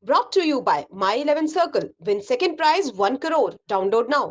Brought to you by My 11 Circle. Win second prize 1 crore. Download now.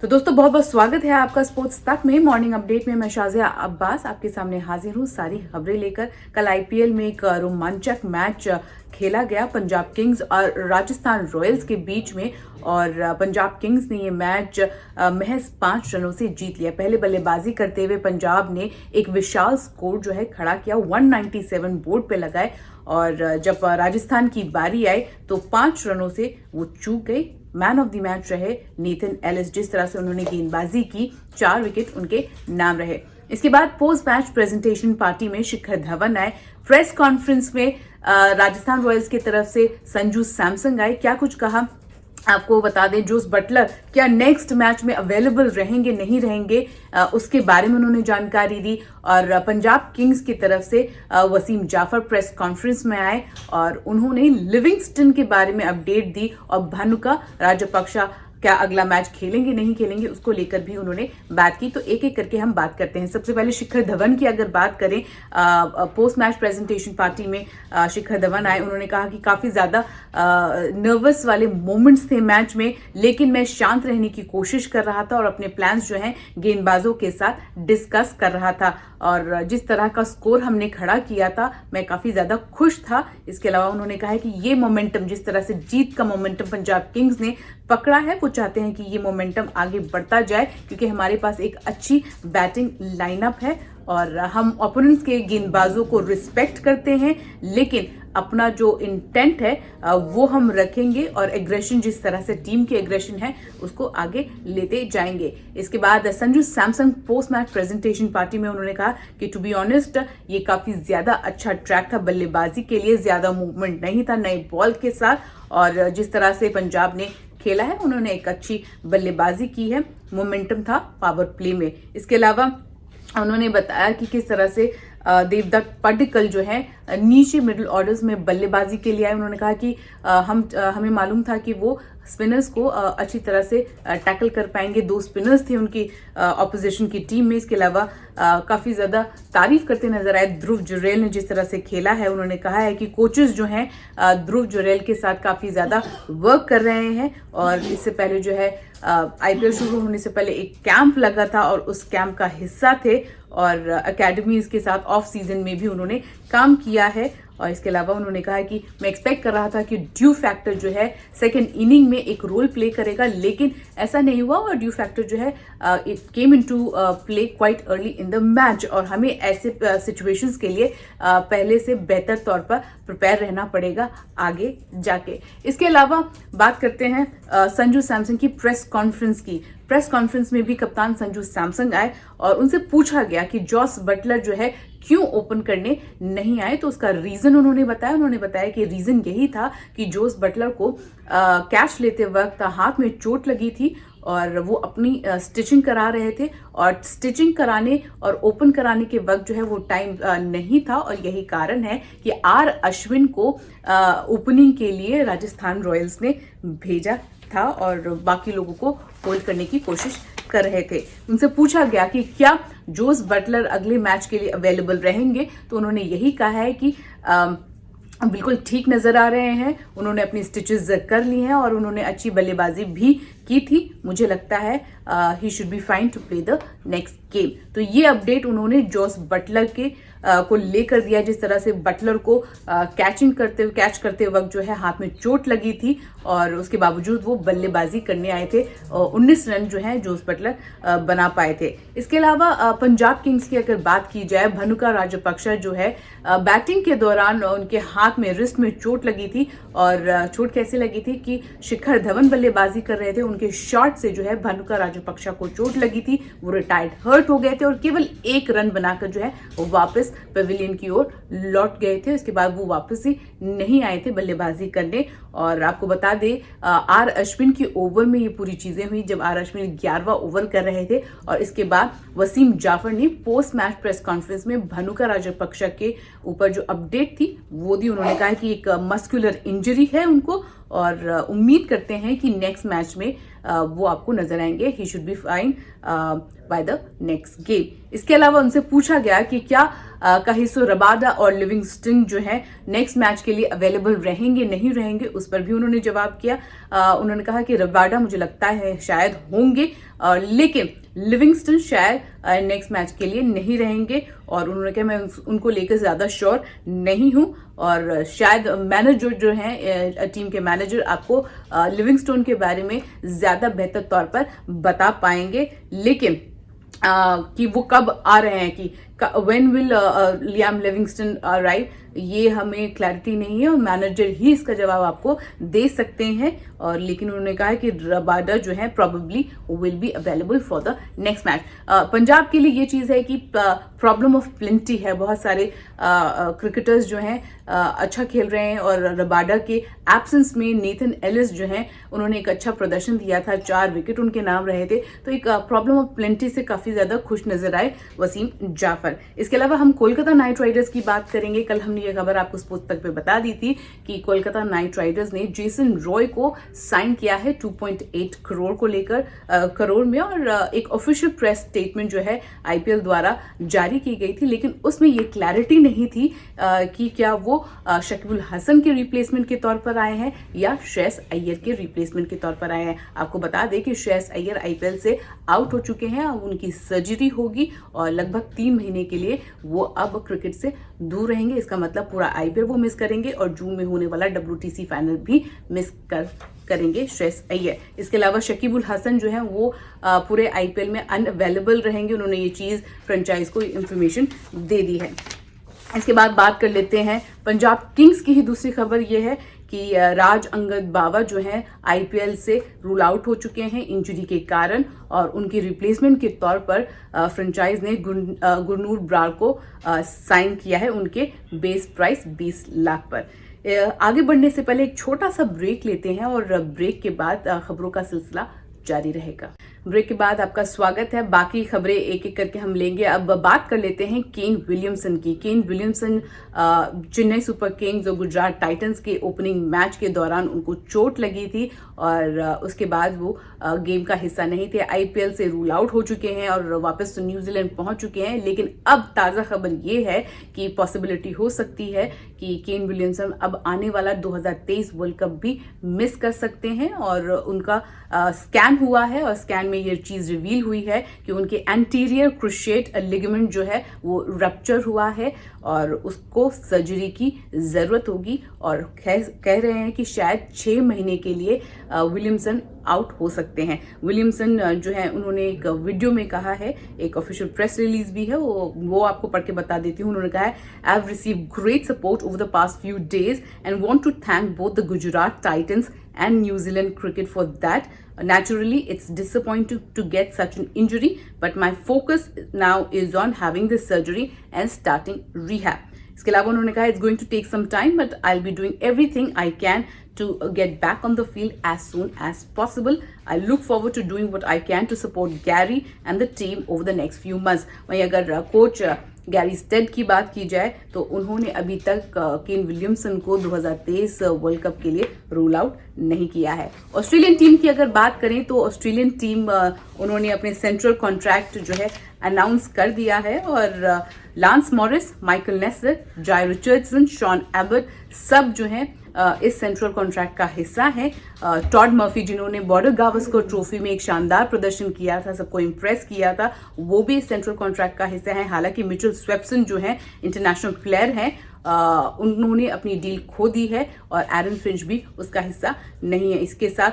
तो दोस्तों बहुत बहुत स्वागत है आपका स्पोर्ट्स तक में। मॉर्निंग अपडेट में मैं शाजिया अब्बास आपके सामने हाजिर हूँ सारी खबरें लेकर। कल आईपीएल में एक रोमांचक मैच खेला गया पंजाब किंग्स और राजस्थान रॉयल्स के बीच में, और पंजाब किंग्स ने ये मैच महज 5 रनों से जीत लिया। पहले बल्लेबाजी करते हुए पंजाब ने एक विशाल स्कोर जो है खड़ा किया, 197 बोर्ड पे लगाए, और जब राजस्थान की बारी आई तो 5 रनों से वो चूक गई। मैन ऑफ द मैच रहे नेथन एलिस। जिस तरह से उन्होंने गेंदबाजी की, 4 विकेट उनके नाम रहे। इसके बाद पोस्ट मैच प्रेजेंटेशन पार्टी में शिखर धवन आए। प्रेस कॉन्फ्रेंस में राजस्थान रॉयल्स की तरफ से संजू सैमसन आए। क्या कुछ कहा आपको बता दें। जोस बटलर क्या नेक्स्ट मैच में अवेलेबल रहेंगे नहीं रहेंगे, उसके बारे में उन्होंने जानकारी दी। और पंजाब किंग्स की तरफ से वसीम जाफर प्रेस कॉन्फ्रेंस में आए और उन्होंने लिविंगस्टन के बारे में अपडेट दी, और भानुका राजपक्षा क्या अगला मैच खेलेंगे नहीं खेलेंगे उसको लेकर भी उन्होंने बात की। तो एक एक करके हम बात करते हैं। सबसे पहले शिखर धवन की अगर बात करें, पोस्ट मैच प्रेजेंटेशन पार्टी में शिखर धवन आए। उन्होंने कहा कि काफी ज्यादा नर्वस वाले मोमेंट्स थे मैच में, लेकिन मैं शांत रहने की कोशिश कर रहा था और अपने प्लान्स जो हैं गेंदबाजों के साथ डिस्कस कर रहा था, और जिस तरह का स्कोर हमने खड़ा किया था मैं काफी ज्यादा खुश था। इसके अलावा उन्होंने कहा है कि ये मोमेंटम, जिस तरह से जीत का मोमेंटम पंजाब किंग्स ने पकड़ा है, वो चाहते हैं कि ये मोमेंटम आगे बढ़ता जाए, क्योंकि हमारे पास एक अच्छी बैटिंग लाइनअप है और हम ओपोनेंट्स के गेंदबाजों को रिस्पेक्ट करते हैं, लेकिन अपना जो इंटेंट है वो हम रखेंगे और एग्रेशन, जिस तरह से टीम की एग्रेशन है उसको आगे लेते जाएंगे। इसके बाद Sanju Samson post match presentation party में उन्होंने कहा कि टू बी ऑनेस्ट ये काफी ज्यादा अच्छा ट्रैक था बल्लेबाजी के लिए, ज्यादा मूवमेंट नहीं था नए बॉल के साथ, और जिस तरह से पंजाब ने खेला है उन्होंने एक अच्छी बल्लेबाजी की है, मोमेंटम था पावर प्ले में। इसके अलावा उन्होंने बताया कि किस तरह से देवदत्त पडिक्कल जो है नीचे मिडिल ऑर्डर्स में बल्लेबाजी के लिए आए। उन्होंने कहा कि हमें मालूम था कि वो स्पिनर्स को अच्छी तरह से टैकल कर पाएंगे। 2 स्पिनर्स थे उनकी ऑपोजिशन की टीम में। इसके अलावा काफी ज्यादा तारीफ करते नजर आए ध्रुव जुरेल ने जिस तरह से खेला है। उन्होंने कहा है कि कोचेस जो हैं ध्रुव जुरेल के साथ काफी ज्यादा वर्क कर रहे हैं, और इससे पहले जो है आईपीएल शुरू होने से पहले एक कैंप लगा था और उस कैंप का हिस्सा थे, और अकेडमीज के साथ ऑफ सीजन में भी उन्होंने काम किया है। और इसके अलावा उन्होंने कहा कि मैं एक्सपेक्ट कर रहा था कि ड्यू फैक्टर जो है सेकेंड इनिंग में एक रोल प्ले करेगा, लेकिन ऐसा नहीं हुआ, और ड्यू फैक्टर जो है it came into play quite early in the match, और हमें ऐसे सिचुएशंस के लिए पहले से बेहतर तौर पर प्रिपेयर रहना पड़ेगा आगे जाके। इसके अलावा बात करते हैं संजू सैमसन की प्रेस कॉन्फ्रेंस की। प्रेस कॉन्फ्रेंस में भी कप्तान संजू सैमसन आए और उनसे पूछा गया कि जॉस बटलर जो है क्यों ओपन करने नहीं आए, तो उसका रीजन उन्होंने बताया। उन्होंने बताया कि रीजन यही था कि जोस बटलर को कैच लेते वक्त हाथ में चोट लगी थी और वो अपनी स्टिचिंग करा रहे थे, और स्टिचिंग कराने और ओपन कराने के वक्त जो है वो टाइम नहीं था, और यही कारण है कि आर अश्विन को ओपनिंग के लिए राजस्थान रॉयल्स ने भेजा था और बाकी लोगों को होल्ड करने की कोशिश कर रहे थे। उनसे पूछा गया कि क्या जोस बटलर अगले मैच के लिए अवेलेबल रहेंगे, तो उन्होंने यही कहा है कि बिल्कुल ठीक नजर आ रहे हैं, उन्होंने अपनी स्टिचेस कर ली हैं और उन्होंने अच्छी बल्लेबाजी भी की थी। मुझे लगता है he should be fine to play the next game. तो ये अपडेट उन्होंने जोस बटलर के को लेकर दिया, जिस तरह से बटलर को कैच करते वक्त जो है हाथ में चोट लगी थी और उसके बावजूद वो बल्लेबाजी करने आए थे। 19 रन जो है जोस बटलर बना पाए थे। इसके अलावा पंजाब किंग्स की अगर बात की जाए, भानुका राजपक्षा जो है बैटिंग के दौरान उनके हाथ में रिस्ट में चोट लगी थी, और चोट कैसे लगी थी कि शिखर धवन बल्लेबाजी कर रहे थे, उनके शॉट से जो है भानुका राजपक्षा को चोट लगी थी, वो रिटायर्ड हर्ट हो गए थे और केवल 1 रन बनाकर जो है वो वापस पवेलियन की ओर लौट गए थे। उसके बाद वो वापस ही नहीं आए थे बल्लेबाजी करने। और आपको बता दें आर अश्विन की ओवर में ये पूरी चीजें हुई जब आर अश्विन 11वां ओवर कर रहे थे, और इसके बाद वसीम जाफर ने पोस्ट मैच प्रेस कॉन्फ्रेंस में भानुका राजपक्षा के ऊपर जो अपडेट थी वो दी। उन्होंने कहा कि एक मस्कुलर इंजरी है उनको, और उम्मीद करते हैं कि नेक्स्ट मैच में वो आपको नजर आएंगे। ही should be fine by the next game. इसके अलावा उनसे पूछा गया कि क्या काहिसो रबाडा और लिविंगस्टन जो है नेक्स्ट मैच के लिए अवेलेबल रहेंगे नहीं रहेंगे, उस पर भी उन्होंने जवाब किया। उन्होंने कहा कि रबाडा मुझे लगता है शायद होंगे, लेकिन लिविंगस्टन शायद नेक्स्ट मैच के लिए नहीं रहेंगे, और उन्होंने कहा मैं उनको लेकर ज्यादा श्योर नहीं हूं, और शायद मैनेजर जो है टीम के मैनेजर आपको लिविंगस्टोन के बारे में ज्यादा बेहतर तौर पर बता पाएंगे, लेकिन कि वो कब आ रहे हैं, कि when will Liam Livingstone arrive, ये हमें क्लैरिटी नहीं है और मैनेजर ही इसका जवाब आपको दे सकते हैं। और लेकिन उन्होंने कहा कि रबाडा जो है probably will be available for the next match. Punjab के लिए ये चीज है कि प्रॉब्लम ऑफ प्लेंटी है, बहुत सारे क्रिकेटर्स जो हैं अच्छा खेल रहे हैं, और रबाडा के एब्सेंस में नेथन एलिस जो हैं उन्होंने एक अच्छा प्रदर्शन दिया था, 4 विकेट उनके नाम रहे थे, तो एक प्रॉब्लम ऑफ प्लेंटी से काफी ज्यादा खुश नजर आए वसीम जाफर। इसके अलावा हम कोलकाता नाइट राइडर्स की बात करेंगे। कल हमने ये खबर आपको स्पोर्ट्स तक पे बता दी थी कि कोलकाता नाइट राइडर्स ने जेसन रॉय को साइन किया है 2.8 करोड़ को लेकर करोड़ में, और एक ऑफिशियल प्रेस स्टेटमेंट जो है आईपीएल द्वारा जारी की गई थी, लेकिन उसमें ये क्लैरिटी नहीं थी कि क्या वो शकीबुल हसन के रिप्लेसमेंट के तौर पर आए हैं या श्रेयस अय्यर के रिप्लेसमेंट के तौर पर आए हैं। आपको बता दें कि श्रेयस अय्यर आईपीएल से आउट हो चुके हैं, अब उनकी सर्जरी होगी और लगभग 3 महीने के लिए वो अब क्रिकेट से दूर रहेंगे। इसका मतलब पूरा आईपीएल वो मिस करेंगे और जून में होने वाला WTC फाइनल भी मिस करेंगे श्रेयस अय्यर। इसके अलावा शकीबुल हसन जो है वो पूरे आईपीएल में अनअवेलेबल रहेंगे, उन्होंने ये चीज फ्रेंचाइज को इंफॉर्मेशन दे दी है। इसके बाद बात कर लेते हैं पंजाब किंग्स की ही दूसरी खबर यह है कि राज अंगद बावा जो हैं आईपीएल से रूल आउट हो चुके हैं इंजरी के कारण, और उनकी रिप्लेसमेंट के तौर पर फ्रेंचाइज ने गुरनूर ब्रार को साइन किया है उनके बेस प्राइस 20 लाख पर। आगे बढ़ने से पहले एक छोटा सा ब्रेक लेते हैं, और ब्रेक के बाद खबरों का सिलसिला जारी रहेगा। ब्रेक के बाद आपका स्वागत है। बाकी खबरें एक एक करके हम लेंगे। अब बात कर लेते हैं केन विलियमसन की। Kane Williamson Chennai super Kings और गुजरात टाइटंस के ओपनिंग मैच के दौरान उनको चोट लगी थी, और उसके बाद वो गेम का हिस्सा नहीं थे, आईपीएल से रूल आउट हो चुके हैं और वापस तो न्यूजीलैंड पहुंच चुके हैं। लेकिन अब ताज़ा खबर ये है कि पॉसिबिलिटी हो सकती है कि केन विलियमसन अब आने वाला 2023 वर्ल्ड कप भी मिस कर सकते हैं, और उनका स्कैन हुआ है और स्कैन में ये चीज रिवील हुई है कि उनके एंटीरियर क्रुशिएट लिगामेंट जो है वो रप्चर हुआ है और उसको सर्जरी की जरूरत होगी, और कह रहे हैं कि शायद 6 महीने के लिए विलियमसन आउट हो सकते हैं। विलियमसन जो है उन्होंने एक वीडियो में कहा है, एक ऑफिशियल प्रेस रिलीज भी है, वो आपको पढ़ के बता देती हूँ। उन्होंने कहा है, I have received great support over the past few days and want to thank both the Gujarat Titans and New Zealand cricket for that. Naturally, it's disappointing to get such an injury, but my focus now is on having this surgery and starting rehab. इसके अलावा उन्होंने कहा, it's going to take some time, but I'll be doing everything I can to get back on the field as soon as possible. I look forward to doing what I can to support Gary and the team over the next few months. वहीं अगर coach Gary state की बात की जाए तो उन्होंने अभी तक केन विलियमसन को 2023 वर्ल्ड कप के लिए रूल आउट नहीं किया है। ऑस्ट्रेलियन टीम की अगर बात करें तो ऑस्ट्रेलियन टीम उन्होंने अपने सेंट्रल कॉन्ट्रैक्ट जो है अनाउंस कर दिया है, और लांस मॉरिस, माइकल नेसर, जाय रिचर्डसन, शॉन एबर्ट सब जो हैं इस सेंट्रल कॉन्ट्रैक्ट का हिस्सा है। टॉड मर्फी जिन्होंने बॉर्डर गावस्कर ट्रॉफी में एक शानदार प्रदर्शन किया था, सबको इंप्रेस किया था, वो भी इस सेंट्रल कॉन्ट्रैक्ट का हिस्सा है। हालांकि मिचेल स्वेप्सन जो है इंटरनेशनल प्लेयर हैं, उन्होंने अपनी डील खो दी है, और एरन फिंच भी उसका हिस्सा नहीं है। इसके साथ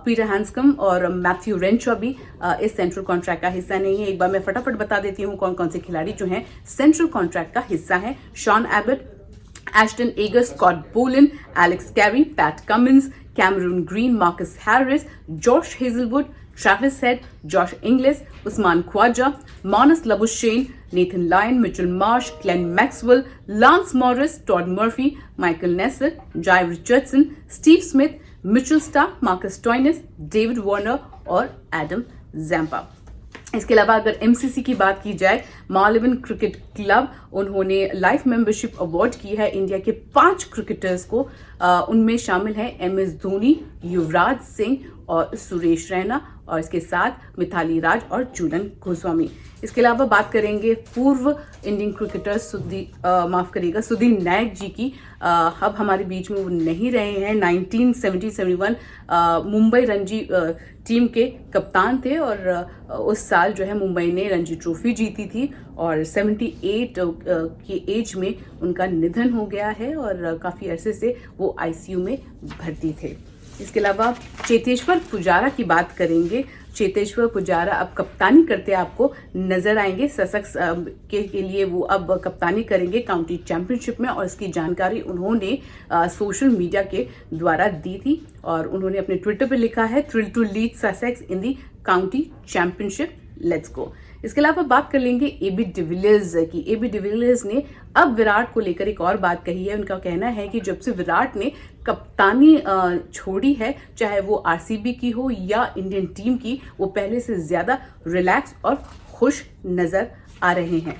पीटर हैंड्सकम और मैथ्यू रेंशॉ भी इस सेंट्रल कॉन्ट्रैक्ट का हिस्सा नहीं है। एक बार मैं फटाफट बता देती हूँ कौन कौन से खिलाड़ी जो हैं सेंट्रल कॉन्ट्रैक्ट का हिस्सा है। Shawn Ebert, Ashton Ager, Scott Boland, Alex Carey, Pat Cummins, Cameron Green, Marcus Harris, Josh Hazelwood, Travis Head, Josh Inglis, Usman Khawaja, Marnus Labuschagne, Nathan Lyon, Mitchell Marsh, Glenn Maxwell, Lance Morris, Todd Murphy, Michael Neser, Jai Richardson, Steve Smith, Mitchell Starc, Marcus Stoinis, David Warner और Adam Zampa। इसके अलावा अगर MCC की बात की जाए, Malvan cricket club उन्होंने life membership award की है इंडिया के 5 क्रिकेटर्स को। उनमें शामिल हैं MS धोनी, युवराज सिंह और सुरेश रैना, और इसके साथ मिथाली राज और चूलन गोस्वामी। इसके अलावा बात करेंगे पूर्व इंडियन क्रिकेटर सुधीर नायक जी की। अब हमारे बीच में वो नहीं रहे हैं। 1970-71 मुंबई रणजी टीम के कप्तान थे, और उस साल जो है मुंबई ने रणजी ट्रॉफी जीती थी, और 78 की एज में उनका निधन हो गया है, और काफ़ी अरसे से वो ICU में भर्ती थे। इसके अलावा चेतेश्वर पुजारा की बात करेंगे। चेतेश्वर पुजारा अब कप्तानी करते आपको नजर आएंगे। ससेक्स के लिए वो अब कप्तानी करेंगे काउंटी चैंपियनशिप में, और इसकी जानकारी उन्होंने सोशल मीडिया के द्वारा दी थी, और उन्होंने अपने ट्विटर पे लिखा है, thrill to lead Sussex in the county championship, let's go. इसके अलावा बात कर लेंगे AB डिविलियर्स की। AB डिविलियर्स ने अब विराट को लेकर एक और बात कही है। उनका कहना है कि जब से विराट ने कप्तानी छोड़ी है, चाहे वो RCB की हो या इंडियन टीम की, वो पहले से ज्यादा रिलैक्स और खुश नजर आ रहे हैं।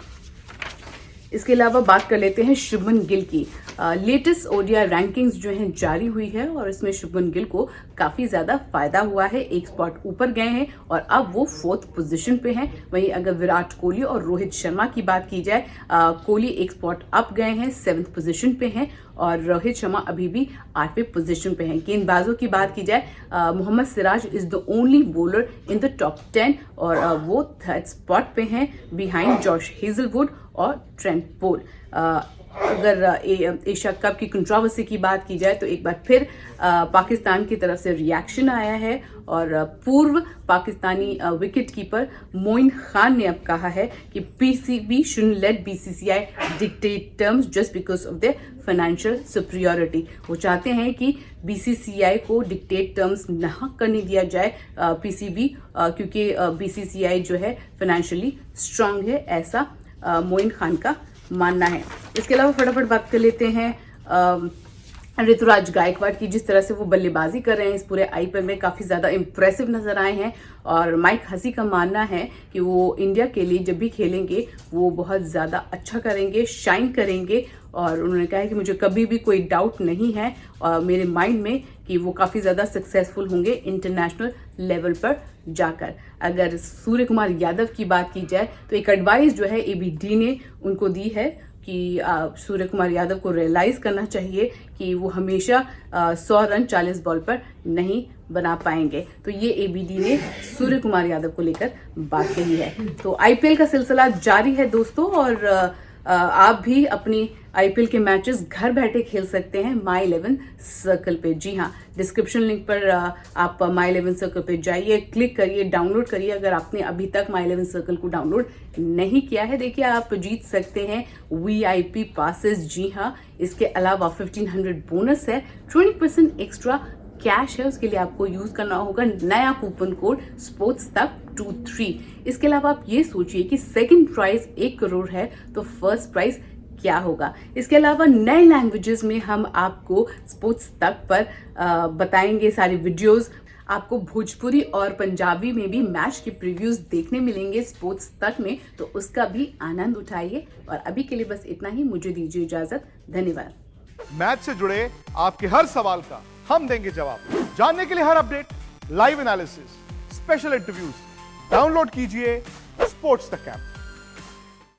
इसके अलावा बात कर लेते हैं शुभमन गिल की। लेटेस्ट ODI रैंकिंग्स जो हैं जारी हुई है, और इसमें शुभमन गिल को काफ़ी ज़्यादा फायदा हुआ है। एक स्पॉट ऊपर गए हैं और अब वो 4th पोजीशन पे हैं। वहीं अगर विराट कोहली और रोहित शर्मा की बात की जाए, कोहली एक स्पॉट अप गए हैं, 7th पोजीशन पे हैं, और रोहित शर्मा अभी भी 8वें पोजीशन पे हैं। गेंदबाजों की बात की जाए, Mohammed Siraj is the only bowler in the top 10, और वो 3rd स्पॉट पे हैं बिहाइंड जॉश हेजलवुड और ट्रेंट बोल्ट। अगर एशिया कप की कंट्रोवर्सी की बात की जाए, तो एक बार फिर पाकिस्तान की तरफ से रिएक्शन आया है, और पूर्व पाकिस्तानी विकेट कीपर मोइन खान ने अब कहा है कि PCB shouldn't let BCCI dictate terms just because of their financial superiority। वो चाहते हैं कि BCCI को डिक्टेट टर्म्स ना करने दिया जाए PCB, क्योंकि BCCI जो है फाइनेंशियली स्ट्रांग है, ऐसा मोइन खान का मानना है। इसके अलावा फटाफट बात कर लेते हैं ऋतुराज गायकवाड़ की। जिस तरह से वो बल्लेबाजी कर रहे हैं इस पूरे IPL में, काफ़ी ज़्यादा इम्प्रेसिव नजर आए हैं, और माइक हसी का मानना है कि वो इंडिया के लिए जब भी खेलेंगे वो बहुत ज़्यादा अच्छा करेंगे, शाइन करेंगे, और उन्होंने कहा है कि मुझे कभी भी कोई डाउट नहीं है मेरे माइंड में कि वो काफ़ी ज़्यादा सक्सेसफुल होंगे इंटरनेशनल लेवल पर जाकर। अगर सूर्य कुमार यादव की बात की जाए, तो एक एडवाइस जो है ABD ने उनको दी है कि सूर्य कुमार यादव को रियलाइज करना चाहिए कि वो हमेशा 100 रन 40 बॉल पर नहीं बना पाएंगे। तो ये ABD ने सूर्य कुमार यादव को लेकर बात कही है। तो IPL का सिलसिला जारी है दोस्तों, और आप भी अपनी IPL के मैचेस घर बैठे खेल सकते हैं My 11 सर्कल पे। जी हाँ, डिस्क्रिप्शन लिंक पर आप My 11 सर्कल पे जाइए, क्लिक करिए, डाउनलोड करिए। अगर आपने अभी तक My 11 सर्कल को डाउनलोड नहीं किया है, देखिए आप जीत सकते हैं VIP पासेस। जी हाँ, इसके अलावा 1500 बोनस है, 20% एक्स्ट्रा कैश है, उसके लिए आपको यूज करना होगा नया कूपन कोड SPORTSTUCK23। इसके अलावा आप ये सोचिए कि सेकंड प्राइज 1 करोड़ है, तो फर्स्ट प्राइज क्या होगा। इसके अलावा नए लैंग्वेजेस में हम आपको स्पोर्ट्स तक पर बताएंगे सारी वीडियोस। आपको भोजपुरी और पंजाबी में भी मैच के प्रीव्यूज देखने मिलेंगे स्पोर्ट्स तक में, तो उसका भी आनंद उठाइए। और अभी के लिए बस इतना ही, मुझे दीजिए इजाजत, धन्यवाद। मैच से जुड़े आपके हर सवाल का हम देंगे जवाब। जानने के लिए हर update, live analysis, special interviews, download कीजिए स्पोर्ट्स तक ऐप।